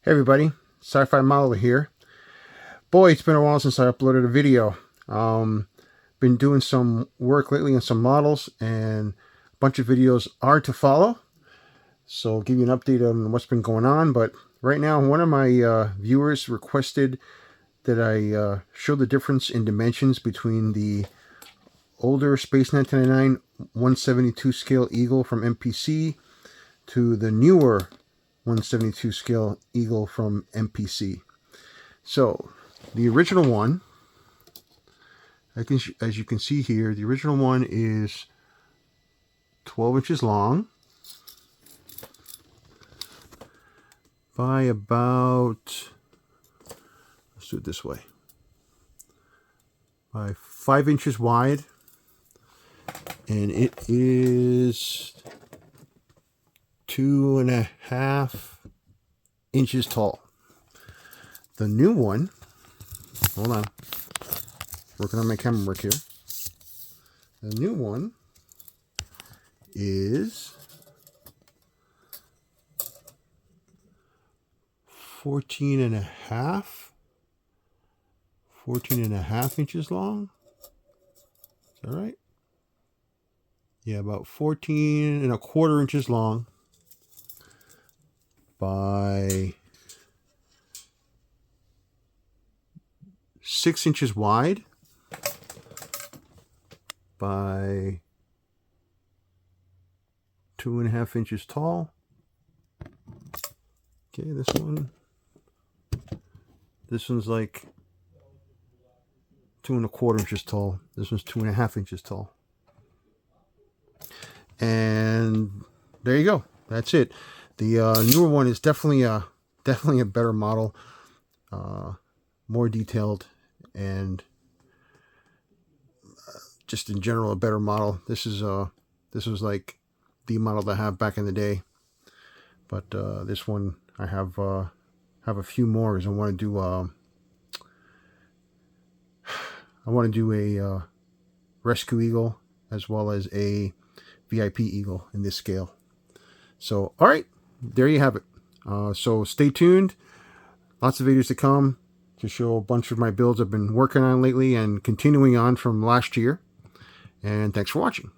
Hey everybody, Sci-Fi Modeler here. Boy, it's been a while since I uploaded a video. Been doing some work lately on some models, and a bunch of videos are to follow. So I'll give you an update on what's been going on. But right now, one of my viewers requested that I show the difference in dimensions between the older Space 999 172 scale Eagle from MPC to the newer 172 scale Eagle from MPC. So the original one, as you can see here, the original one is 12 inches long by about, let's do it this way, by 5 inches wide, and it is 2.5 inches tall. The new one, hold on, working on my camera work here. The new one is 14 and a half inches long. Is that right? Yeah, about 14.25 inches long by 6 inches wide by 2.5 inches tall. Okay, this one's like 2.25 inches tall. This one's 2.5 inches tall. And there you go. That's it. The newer one is definitely a better model, more detailed, and just in general a better model. This was like the model that I have back in the day, but this one I have a few more because I want to do a rescue eagle as well as a VIP eagle in this scale. So all right, there you have it. So stay tuned. Lots of videos to come to show a bunch of my builds I've been working on lately and continuing on from last year. And thanks for watching.